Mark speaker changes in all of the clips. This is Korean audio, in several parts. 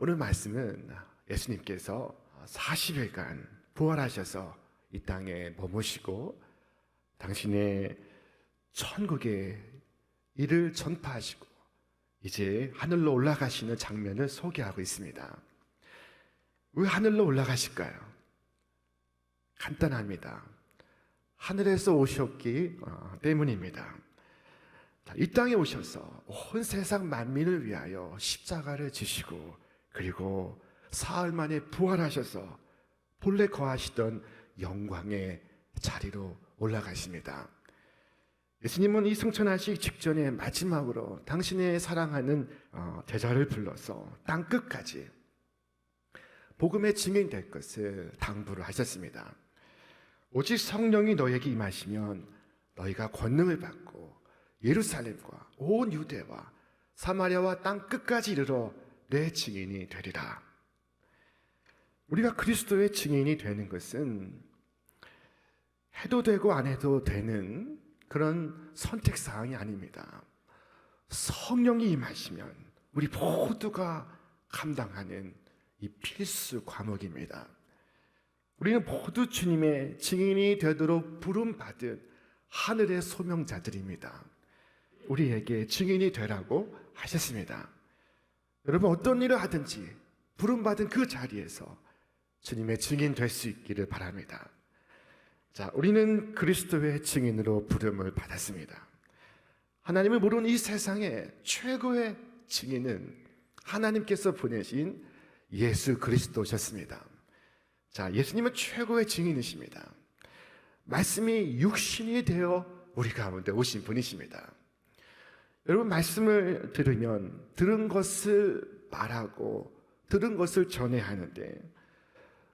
Speaker 1: 오늘 말씀은 예수님께서 40일간 부활하셔서 이 땅에 머무시고 당신의 천국의 일을 전파하시고 이제 하늘로 올라가시는 장면을 소개하고 있습니다. 왜 하늘로 올라가실까요? 간단합니다. 하늘에서 오셨기 때문입니다. 이 땅에 오셔서 온 세상 만민을 위하여 십자가를 지시고 그리고 사흘 만에 부활하셔서 본래 거하시던 영광의 자리로 올라가십니다. 예수님은 이 승천하시기 직전에 마지막으로 당신의 사랑하는 제자를 불러서 땅 끝까지 복음의 증인 될 것을 당부를 하셨습니다. 오직 성령이 너에게 임하시면 너희가 권능을 받고 예루살렘과 온 유대와 사마리아와 땅 끝까지 이르러 내 증인이 되리라. 우리가 그리스도의 증인이 되는 것은 해도 되고 안 해도 되는 그런 선택사항이 아닙니다. 성령이 임하시면 우리 모두가 감당하는 이 필수 과목입니다. 우리는 모두 주님의 증인이 되도록 부름받은 하늘의 소명자들입니다. 우리에게 증인이 되라고 하셨습니다. 여러분, 어떤 일을 하든지 부름받은 그 자리에서 주님의 증인 될 수 있기를 바랍니다. 자, 우리는 그리스도의 증인으로 부름을 받았습니다. 하나님을 모르는 이 세상의 최고의 증인은 하나님께서 보내신 예수 그리스도셨습니다. 자, 예수님은 최고의 증인이십니다. 말씀이 육신이 되어 우리 가운데 오신 분이십니다. 여러분, 말씀을 들으면 들은 것을 말하고 들은 것을 전해야 하는데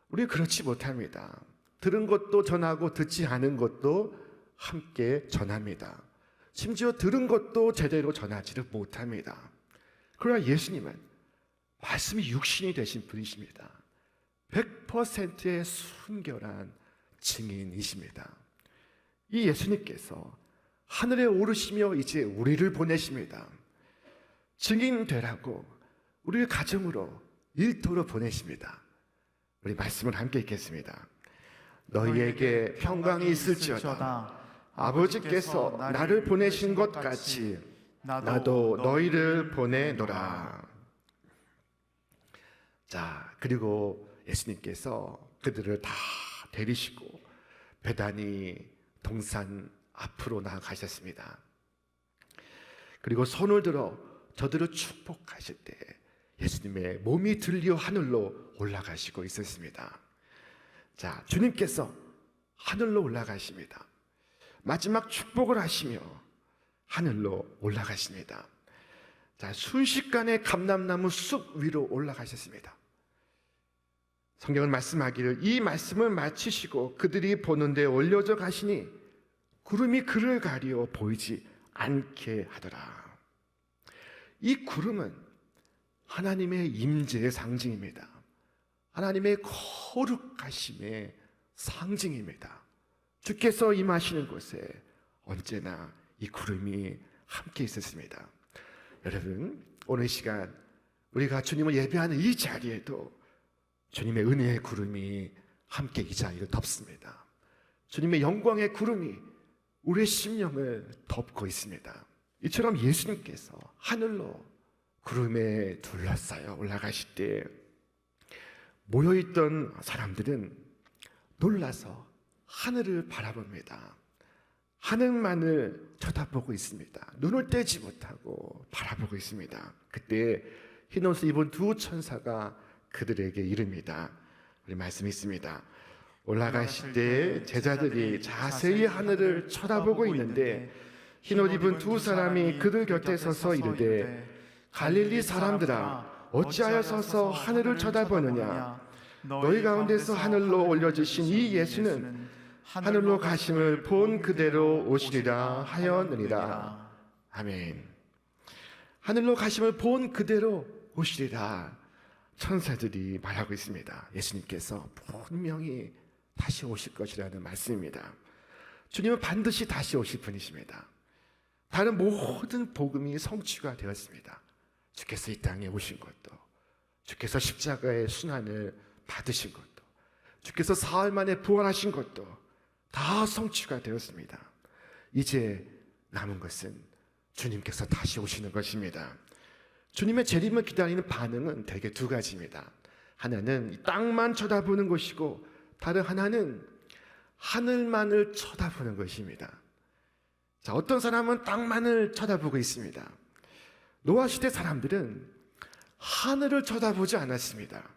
Speaker 1: 우리는 그렇지 못합니다. 들은 것도 전하고 듣지 않은 것도 함께 전합니다. 심지어 들은 것도 제대로 전하지를 못합니다. 그러나 예수님은 말씀이 육신이 되신 분이십니다. 100%의 순결한 증인이십니다. 이 예수님께서 하늘에 오르시며 이제 우리를 보내십니다. 증인 되라고 우리를 가정으로 일터로 보내십니다. 우리 말씀을 함께 읽겠습니다. 너희에게 평강이 있을지어다. 아버지께서 나를 보내신 것 같이 나도 너희를 보내노라. 자, 그리고 예수님께서 그들을 다 데리시고 베다니 동산 앞으로 나아가셨습니다. 그리고 손을 들어 저들을 축복하실 때 예수님의 몸이 들려 하늘로 올라가시고 있었습니다. 자, 주님께서 하늘로 올라가십니다. 마지막 축복을 하시며 하늘로 올라가십니다. 자, 순식간에 감람나무 숲 위로 올라가셨습니다. 성경은 말씀하기를 이 말씀을 마치시고 그들이 보는데 올려져 가시니 구름이 그를 가리어 보이지 않게 하더라. 이 구름은 하나님의 임재의 상징입니다. 하나님의 거룩하심의 상징입니다. 주께서 임하시는 곳에 언제나 이 구름이 함께 있었습니다. 여러분, 오늘 시간 우리가 주님을 예배하는 이 자리에도 주님의 은혜의 구름이 함께 이 자리를 덮습니다. 주님의 영광의 구름이 우리의 심령을 덮고 있습니다. 이처럼 예수님께서 하늘로 구름에 둘러싸여 올라가실 때 모여있던 사람들은 놀라서 하늘을 바라봅니다. 하늘만을 쳐다보고 있습니다. 눈을 떼지 못하고 바라보고 있습니다. 그때 흰옷을 입은 두 천사가 그들에게 이릅니다. 우리 말씀이 있습니다. 올라가실 때 제자들이 자세히 하늘을 쳐다보고 있는데 흰옷 입은 두 사람이 그들 곁에 서서 이르되 갈릴리 사람들아 어찌하여 서서 하늘을 쳐다보느냐. 너희 가운데서 하늘로 올려주신 이 예수는 하늘로 가심을 본 그대로 오시리라 하였느니라. 아멘. 하늘로 가심을 본 그대로 오시리라 천사들이 말하고 있습니다. 예수님께서 분명히 다시 오실 것이라는 말씀입니다. 주님은 반드시 다시 오실 분이십니다. 다른 모든 복음이 성취가 되었습니다. 주께서 이 땅에 오신 것도, 주께서 십자가의 순환을 받으신 것도, 주께서 사흘 만에 부활하신 것도 다 성취가 되었습니다. 이제 남은 것은 주님께서 다시 오시는 것입니다. 주님의 재림을 기다리는 반응은 대개 두 가지입니다. 하나는 이 땅만 쳐다보는 것이고, 다른 하나는 하늘만을 쳐다보는 것입니다. 자, 어떤 사람은 땅만을 쳐다보고 있습니다. 노아 시대 사람들은 하늘을 쳐다보지 않았습니다.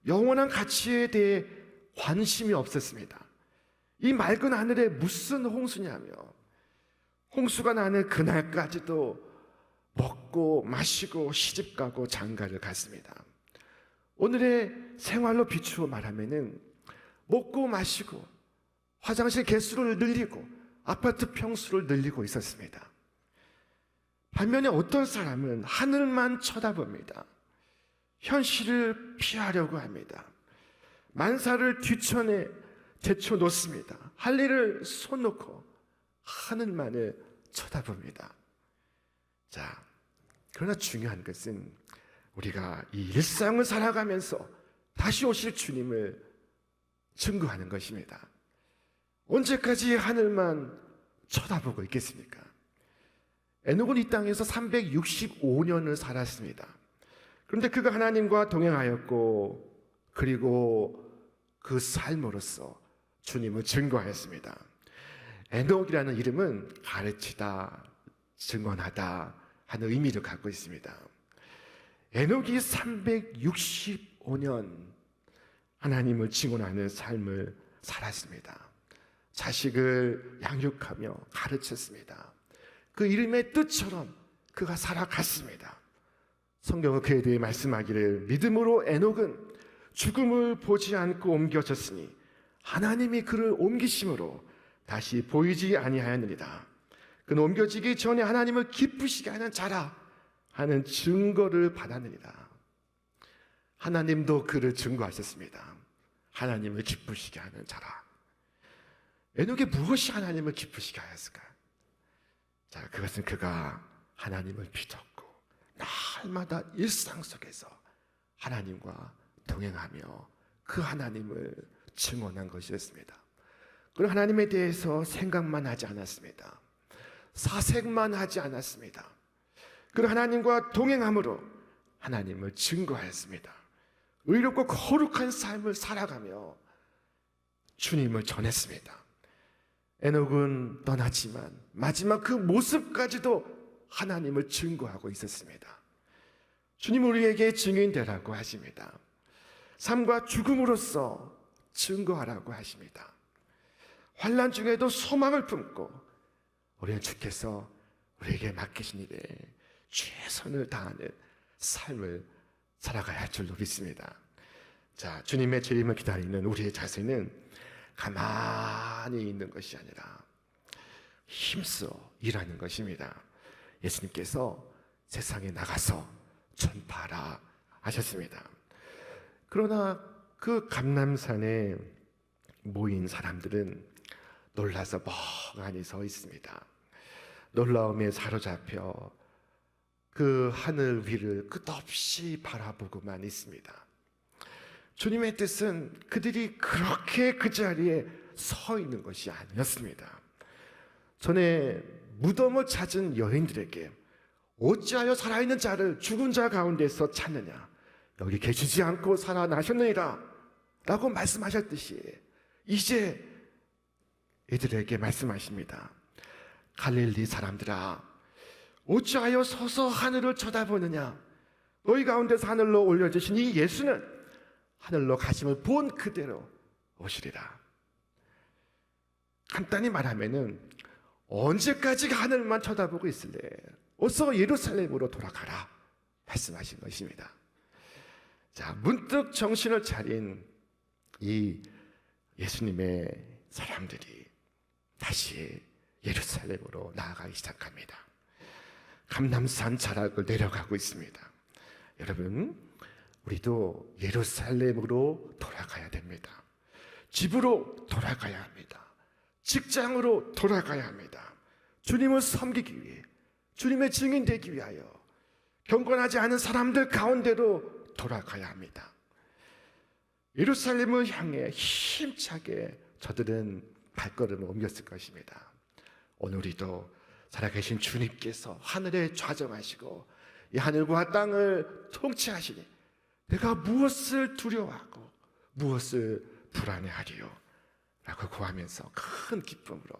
Speaker 1: 영원한 가치에 대해 관심이 없었습니다. 이 맑은 하늘에 무슨 홍수냐며, 홍수가 나는 그날까지도 먹고 마시고 시집가고 장가를 갔습니다. 오늘의 생활로 비추어 말하면은 먹고 마시고 화장실 개수를 늘리고 아파트 평수를 늘리고 있었습니다. 반면에 어떤 사람은 하늘만 쳐다봅니다. 현실을 피하려고 합니다. 만사를 뒤천에 제쳐놓습니다. 할 일을 손 놓고 하늘만을 쳐다봅니다. 자, 그러나 중요한 것은 우리가 이 일상을 살아가면서 다시 오실 주님을 증거하는 것입니다. 언제까지 하늘만 쳐다보고 있겠습니까? 에녹은 이 땅에서 365년을 살았습니다. 그런데 그가 하나님과 동행하였고, 그리고 그 삶으로써 주님을 증거하였습니다. 에녹이라는 이름은 가르치다, 증언하다 하는 의미를 갖고 있습니다. 에녹이 365년 하나님을 증언하는 삶을 살았습니다. 자식을 양육하며 가르쳤습니다. 그 이름의 뜻처럼 그가 살아갔습니다. 성경은 그에 대해 말씀하기를, 믿음으로 에녹은 죽음을 보지 않고 옮겨졌으니 하나님이 그를 옮기심으로 다시 보이지 아니하였느니라. 그는 옮겨지기 전에 하나님을 기쁘시게 하는 자라 하는 증거를 받았느니라. 하나님도 그를 증거하셨습니다. 하나님을 기쁘시게 하는 자라. 에녹이 무엇이 하나님을 기쁘시게 하였을까? 자, 그것은 그가 하나님을 믿었고 날마다 일상 속에서 하나님과 동행하며 그 하나님을 증언한 것이었습니다. 그리고 하나님에 대해서 생각만 하지 않았습니다. 사색만 하지 않았습니다. 그리고 하나님과 동행함으로 하나님을 증거하였습니다. 의롭고 거룩한 삶을 살아가며 주님을 전했습니다. 에녹은 떠났지만 마지막 그 모습까지도 하나님을 증거하고 있었습니다. 주님 우리에게 증인되라고 하십니다. 삶과 죽음으로써 증거하라고 하십니다. 환난 중에도 소망을 품고 우리는 주께서 우리에게 맡기신 일에 최선을 다하는 삶을 살아가야 할 줄로 믿습니다. 자, 주님의 재림을 기다리는 우리의 자세는 가만히 있는 것이 아니라 힘써 일하는 것입니다. 예수님께서 세상에 나가서 전파하라 하셨습니다. 그러나 그 감람산에 모인 사람들은 놀라서 멍하니 서 있습니다. 놀라움에 사로잡혀 그 하늘 위를 끝없이 바라보고만 있습니다. 주님의 뜻은 그들이 그렇게 그 자리에 서 있는 것이 아니었습니다. 전에 무덤을 찾은 여인들에게 어찌하여 살아있는 자를 죽은 자 가운데서 찾느냐, 여기 계시지 않고 살아나셨느니라 라고 말씀하셨듯이 이제 이들에게 말씀하십니다. 갈릴리 사람들아, 어찌하여 서서 하늘을 쳐다보느냐? 너희 가운데서 하늘로 올려주신 이 예수는 하늘로 가심을 본 그대로 오시리라. 간단히 말하면은 언제까지 하늘만 쳐다보고 있을래? 어서 예루살렘으로 돌아가라 말씀하신 것입니다. 자, 문득 정신을 차린 이 예수님의 사람들이 다시 예루살렘으로 나아가기 시작합니다. 감람산 자락을 내려가고 있습니다. 여러분, 우리도 예루살렘으로 돌아가야 됩니다. 집으로 돌아가야 합니다. 직장으로 돌아가야 합니다. 주님을 섬기기 위해, 주님의 증인 되기 위하여 경건하지 않은 사람들 가운데로 돌아가야 합니다. 예루살렘을 향해 힘차게 저들은 발걸음을 옮겼을 것입니다. 오늘 우리도 살아계신 주님께서 하늘에 좌정하시고 이 하늘과 땅을 통치하시니 내가 무엇을 두려워하고 무엇을 불안해하리요? 라고 구하면서 큰 기쁨으로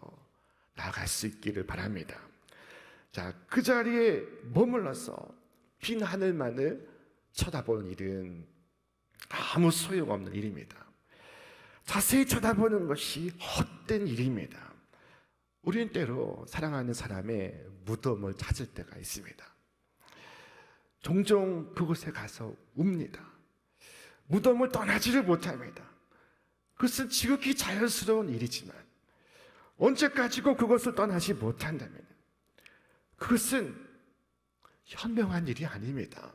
Speaker 1: 나아갈 수 있기를 바랍니다. 자, 그 자리에 머물러서 빈 하늘만을 쳐다보는 일은 아무 소용없는 일입니다. 자세히 쳐다보는 것이 헛된 일입니다. 우리는 때로 사랑하는 사람의 무덤을 찾을 때가 있습니다. 종종 그곳에 가서 웁니다. 무덤을 떠나지를 못합니다. 그것은 지극히 자연스러운 일이지만 언제까지고 그것을 떠나지 못한다면 그것은 현명한 일이 아닙니다.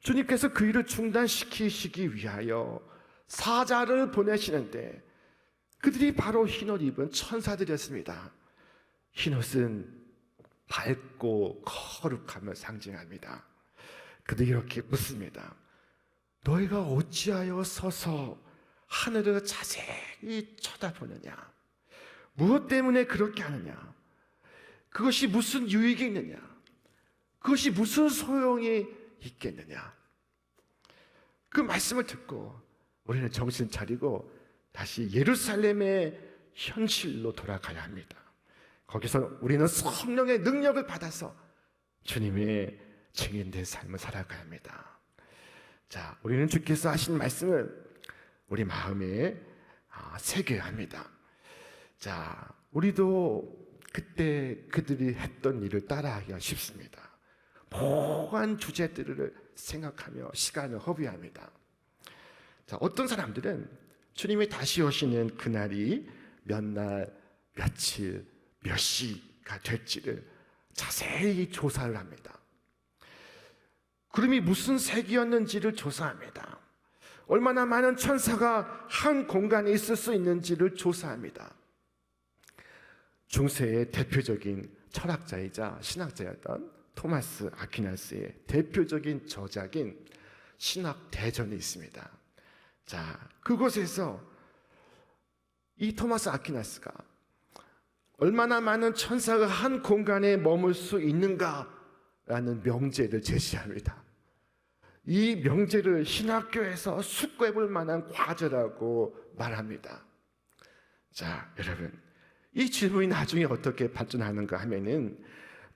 Speaker 1: 주님께서 그 일을 중단시키시기 위하여 사자를 보내시는데 그들이 바로 흰옷 입은 천사들이었습니다. 흰옷은 밝고 거룩함을 상징합니다. 그들이 이렇게 묻습니다. 너희가 어찌하여 서서 하늘을 자세히 쳐다보느냐? 무엇 때문에 그렇게 하느냐? 그것이 무슨 유익이 있느냐? 그것이 무슨 소용이 있겠느냐? 그 말씀을 듣고 우리는 정신 차리고 다시 예루살렘의 현실로 돌아가야 합니다. 거기서 우리는 성령의 능력을 받아서 주님의 증인된 삶을 살아가야 합니다. 자, 우리는 주께서 하신 말씀을 우리 마음에 새겨야 합니다. 자, 우리도 그때 그들이 했던 일을 따라하기가 쉽습니다. 모호한 주제들을 생각하며 시간을 허비합니다. 자, 어떤 사람들은 주님이 다시 오시는 그날이 몇 날, 며칠, 몇 시가 될지를 자세히 조사를 합니다. 구름이 무슨 색이었는지를 조사합니다. 얼마나 많은 천사가 한 공간에 있을 수 있는지를 조사합니다. 중세의 대표적인 철학자이자 신학자였던 토마스 아퀴나스의 대표적인 저작인 신학 대전이 있습니다. 자, 그곳에서 이 토마스 아퀴나스가 얼마나 많은 천사가 한 공간에 머물 수 있는가라는 명제를 제시합니다. 이 명제를 신학교에서 숙고해볼 만한 과제라고 말합니다. 자, 여러분, 이 질문이 나중에 어떻게 발전하는가 하면은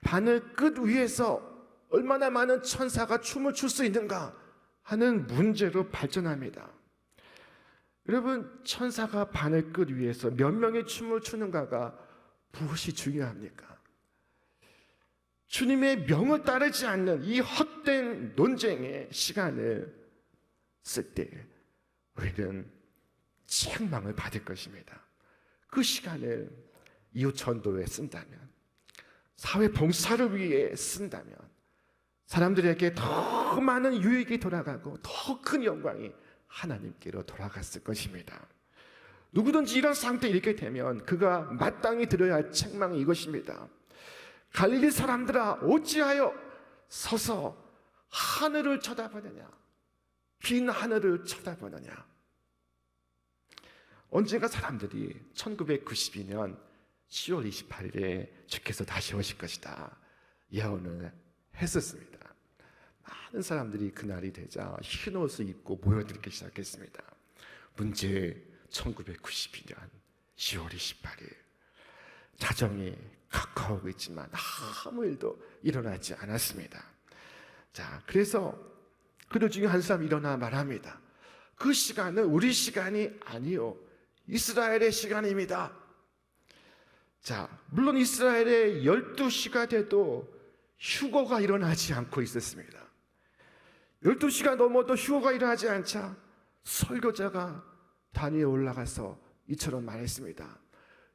Speaker 1: 바늘 끝 위에서 얼마나 많은 천사가 춤을 출 수 있는가 하는 문제로 발전합니다. 여러분, 천사가 바늘 끝 위에서 몇 명의 춤을 추는가가 무엇이 중요합니까? 주님의 명을 따르지 않는 이 헛된 논쟁의 시간을 쓸 때 우리는 책망을 받을 것입니다. 그 시간을 이웃 전도에 쓴다면, 사회 봉사를 위해 쓴다면 사람들에게 더 많은 유익이 돌아가고 더 큰 영광이 하나님께로 돌아갔을 것입니다. 누구든지 이런 상태에 이렇게 되면 그가 마땅히 들어야 할 책망이 이것입니다. 갈릴리 사람들아, 어찌하여 서서 하늘을 쳐다보느냐? 빈 하늘을 쳐다보느냐? 언젠가 사람들이 1992년 10월 28일에 주께서 다시 오실 것이다 예언을 했었습니다. 많은 사람들이 그날이 되자 흰 옷을 입고 모여들기 시작했습니다. 문제 1992년 10월 28일 자정이 가까우고 있지만 아무 일도 일어나지 않았습니다. 자, 그래서 그들 중에 한 사람이 일어나 말합니다. 그 시간은 우리 시간이 아니요, 이스라엘의 시간입니다. 자, 물론 이스라엘의 12시가 돼도 휴거가 일어나지 않고 있었습니다. 12시가 넘어도 휴거가 일어나지 않자 설교자가 단위에 올라가서 이처럼 말했습니다.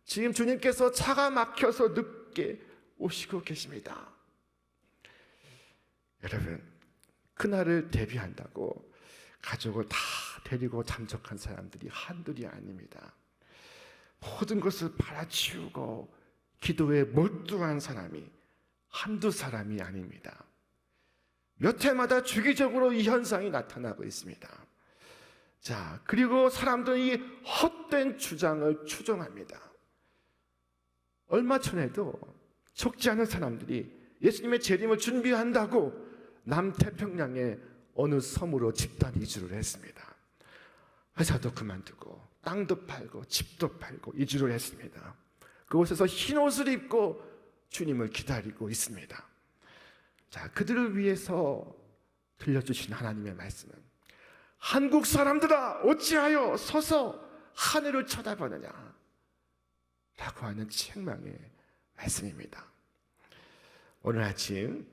Speaker 1: 지금 주님께서 차가 막혀서 늦게 오시고 계십니다. 여러분, 그날을 대비한다고 가족을 다 데리고 잠적한 사람들이 한둘이 아닙니다. 모든 것을 팔아치우고 기도에 몰두한 사람이 한두 사람이 아닙니다. 몇 해마다 주기적으로 이 현상이 나타나고 있습니다. 자, 그리고 사람들은 이 헛된 주장을 추종합니다. 얼마 전에도 적지 않은 사람들이 예수님의 재림을 준비한다고 남태평양의 어느 섬으로 집단 이주를 했습니다. 회사도 그만두고 땅도 팔고 집도 팔고 이주를 했습니다. 그곳에서 흰 옷을 입고 주님을 기다리고 있습니다. 자, 그들을 위해서 들려주신 하나님의 말씀은 한국 사람들아 어찌하여 서서 하늘을 쳐다보느냐 라고 하는 책망의 말씀입니다. 오늘 아침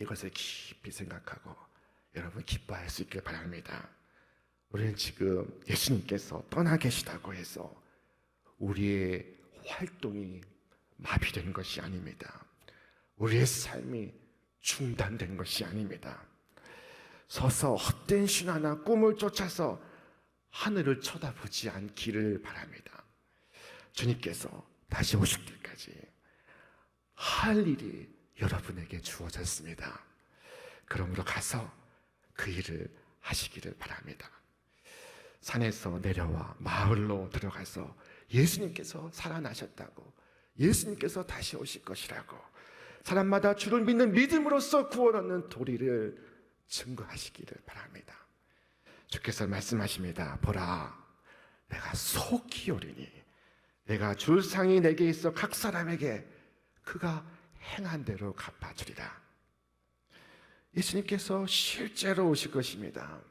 Speaker 1: 이것을 깊이 생각하고 여러분 기뻐할 수 있길 바랍니다. 우리는 지금 예수님께서 떠나 계시다고 해서 우리의 활동이 마비된 것이 아닙니다. 우리의 삶이 중단된 것이 아닙니다. 서서 헛된 신화나 꿈을 쫓아서 하늘을 쳐다보지 않기를 바랍니다. 주님께서 다시 오실 때까지 할 일이 여러분에게 주어졌습니다. 그러므로 가서 그 일을 하시기를 바랍니다. 산에서 내려와 마을로 들어가서 예수님께서 살아나셨다고, 예수님께서 다시 오실 것이라고 사람마다 주를 믿는 믿음으로써 구원 얻는 도리를 증거하시기를 바랍니다. 주께서 말씀하십니다. 보라, 내가 속히 오리니 내가 줄 상이 내게 있어 각 사람에게 그가 행한 대로 갚아주리라. 예수님께서 실제로 오실 것입니다.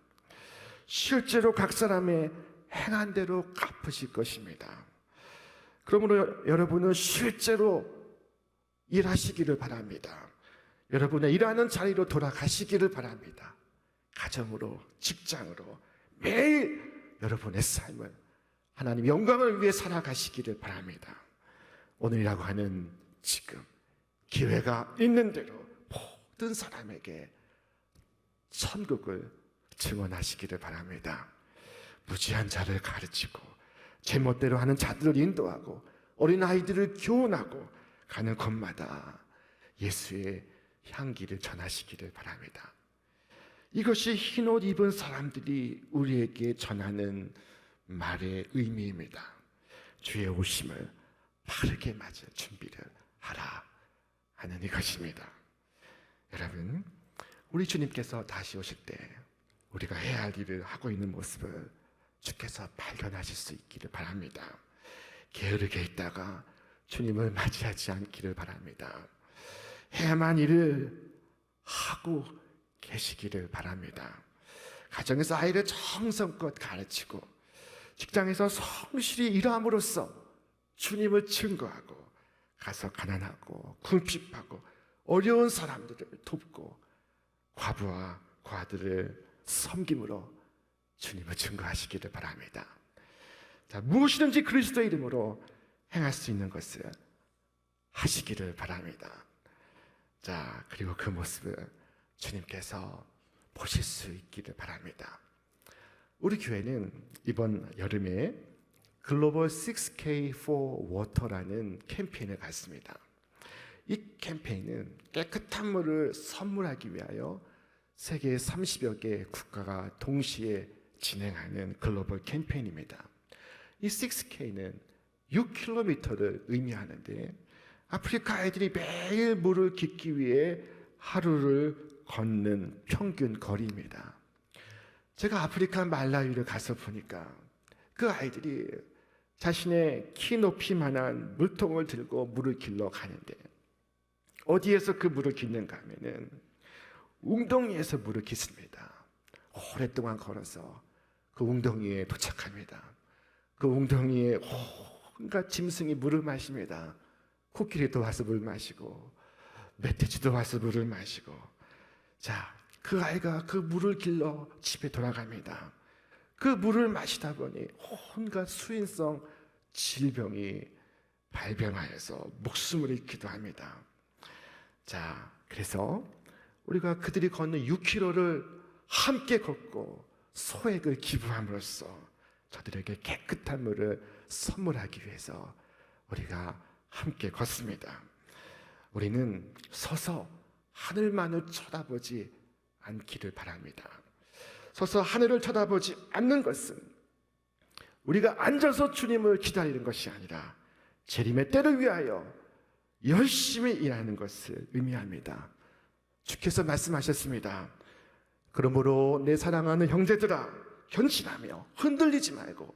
Speaker 1: 실제로 각 사람의 행한 대로 갚으실 것입니다. 그러므로 여러분은 실제로 일하시기를 바랍니다. 여러분의 일하는 자리로 돌아가시기를 바랍니다. 가정으로, 직장으로 매일 여러분의 삶을 하나님 영광을 위해 살아가시기를 바랍니다. 오늘이라고 하는 지금 기회가 있는 대로 모든 사람에게 천국을 증언하시기를 바랍니다. 무지한 자를 가르치고 제멋대로 하는 자들을 인도하고 어린아이들을 교훈하고 가는 곳마다 예수의 향기를 전하시기를 바랍니다. 이것이 흰옷 입은 사람들이 우리에게 전하는 말의 의미입니다. 주의 오심을 빠르게 맞을 준비를 하라 하는 이것입니다. 여러분, 우리 주님께서 다시 오실 때 우리가 해야 할 일을 하고 있는 모습을 주께서 발견하실 수 있기를 바랍니다. 게으르게 있다가 주님을 맞이하지 않기를 바랍니다. 해야만 일을 하고 계시기를 바랍니다. 가정에서 아이를 정성껏 가르치고 직장에서 성실히 일함으로써 주님을 증거하고 가서 가난하고 궁핍하고 어려운 사람들을 돕고 과부와 과들을 섬김으로 주님을 증거하시기를 바랍니다. 자, 무엇이든지 그리스도의 이름으로 행할 수 있는 것을 하시기를 바랍니다. 자, 그리고 그 모습을 주님께서 보실 수 있기를 바랍니다. 우리 교회는 이번 여름에 글로벌 6K for Water라는 캠페인을 갖습니다. 이 캠페인은 깨끗한 물을 선물하기 위하여 세계 30여 개 국가가 동시에 진행하는 글로벌 캠페인입니다. 이 6K는 6km를 의미하는데 아프리카 아이들이 매일 물을 깃기 위해 하루를 걷는 평균 거리입니다. 제가 아프리카 말라위를 가서 보니까 그 아이들이 자신의 키 높이만한 물통을 들고 물을 길러 가는데 어디에서 그 물을 깃는가 하면은 웅덩이에서 물을 깃습니다. 오랫동안 걸어서 그 웅덩이에 도착합니다. 그 웅덩이에 온갖 짐승이 물을 마십니다. 코끼리도 와서 물 마시고 멧돼지도 와서 물을 마시고, 자, 그 아이가 그 물을 길러 집에 돌아갑니다. 그 물을 마시다 보니 온갖 수인성 질병이 발병하여서 목숨을 잃기도 합니다. 자, 그래서 우리가 그들이 걷는 6km를 함께 걷고 소액을 기부함으로써 저들에게 깨끗한 물을 선물하기 위해서 우리가 함께 걷습니다. 우리는 서서 하늘만을 쳐다보지 않기를 바랍니다. 서서 하늘을 쳐다보지 않는 것은 우리가 앉아서 주님을 기다리는 것이 아니라 재림의 때를 위하여 열심히 일하는 것을 의미합니다. 주께서 말씀하셨습니다. 그러므로 내 사랑하는 형제들아, 견실하며 흔들리지 말고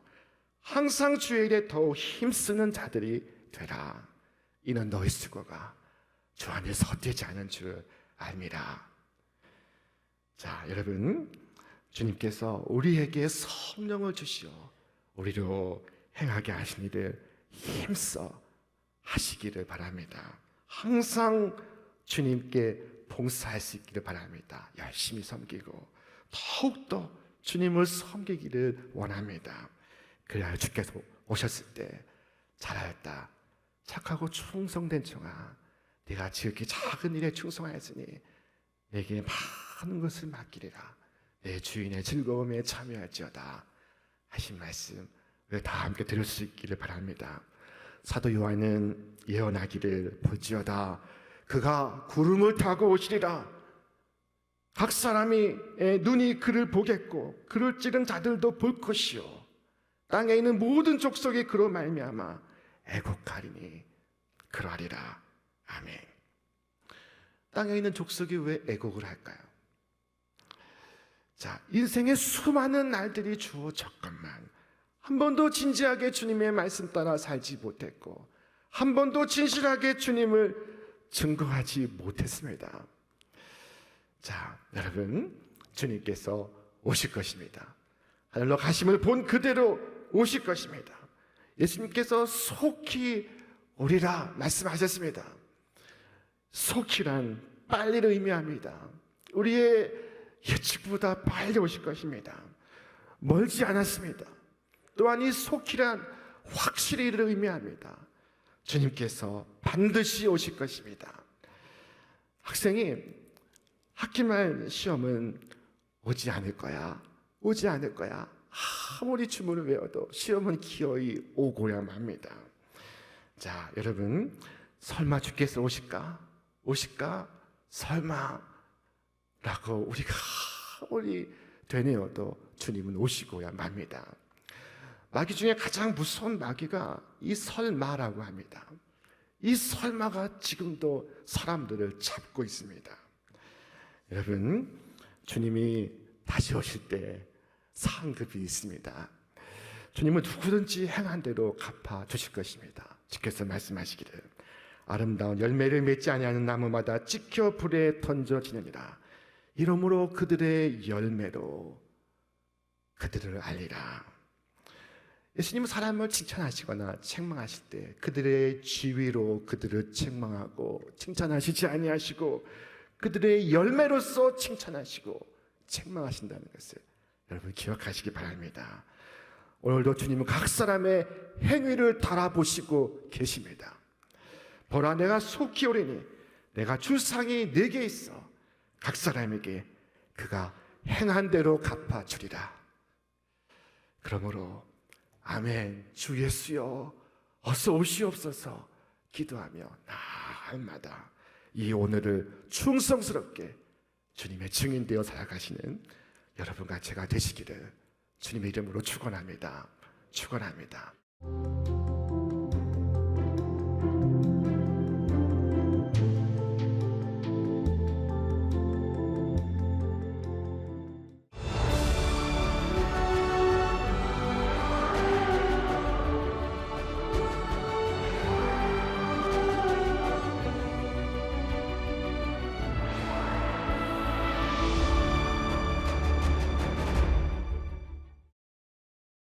Speaker 1: 항상 주의 일에 더욱 힘쓰는 자들이 되라. 이는 너희 수고가 주 안에서 헛되지 않은 줄 알미라. 자, 여러분, 주님께서 우리에게 성령을 주시어 우리로 행하게 하신 일을 힘써 하시기를 바랍니다. 항상 주님께 봉사할 수 있기를 바랍니다. 열심히 섬기고 더욱더 주님을 섬기기를 원합니다. 그래야 주께서 오셨을 때 잘하였다, 착하고 충성된 종아, 네가 지극히 작은 일에 충성하였으니 내게 많은 것을 맡기리라. 내 주인의 즐거움에 참여할지어다 하신 말씀 우리 다 함께 들을 수 있기를 바랍니다. 사도 요한은 예언하기를 볼지어다 그가 구름을 타고 오시리라. 각 사람이 눈이 그를 보겠고 그를 찌른 자들도 볼 것이요 땅에 있는 모든 족속이 그로 말미암아 애곡하리니 그러하리라. 아멘. 땅에 있는 족속이 왜 애곡을 할까요? 자, 인생의 수많은 날들이 주어졌건만 한 번도 진지하게 주님의 말씀 따라 살지 못했고 한 번도 진실하게 주님을 증거하지 못했습니다. 자, 여러분, 주님께서 오실 것입니다. 하늘로 가심을 본 그대로 오실 것입니다. 예수님께서 속히 오리라 말씀하셨습니다. 속히란 빨리를 의미합니다. 우리의 예측보다 빨리 오실 것입니다. 멀지 않았습니다. 또한 이 속히란 확실히를 의미합니다. 주님께서 반드시 오실 것입니다. 학생이 학기말 시험은 오지 않을 거야, 오지 않을 거야, 아무리 주문을 외워도 시험은 기어이 오고야 맙니다. 자, 여러분, 설마 주께서 오실까? 설마 라고 우리가 아무리 되뇌어도 주님은 오시고야 맙니다. 마귀 중에 가장 무서운 마귀가 이 설마라고 합니다. 이 설마가 지금도 사람들을 잡고 있습니다. 여러분, 주님이 다시 오실 때 상급이 있습니다. 주님은 누구든지 행한 대로 갚아 주실 것입니다. 주께서 말씀하시기를 아름다운 열매를 맺지 아니하는 나무마다 찍혀 불에 던져지느니라. 이러므로 그들의 열매로 그들을 알리라. 예수님은 사람을 칭찬하시거나 책망하실 때 그들의 지위로 그들을 책망하고 칭찬하시지 아니하시고 그들의 열매로서 칭찬하시고 책망하신다는 것을 여러분 기억하시기 바랍니다. 오늘도 주님은 각 사람의 행위를 달아보시고 계십니다. 보라, 내가 속히 오리니 내가 줄 상이 내게 있어 각 사람에게 그가 행한 대로 갚아주리라. 그러므로 아멘, 주 예수여 어서 오시옵소서 기도하며 날마다 이 오늘을 충성스럽게 주님의 증인되어 살아가시는 여러분과 제가 되시기를 주님의 이름으로 축원합니다. 축원합니다.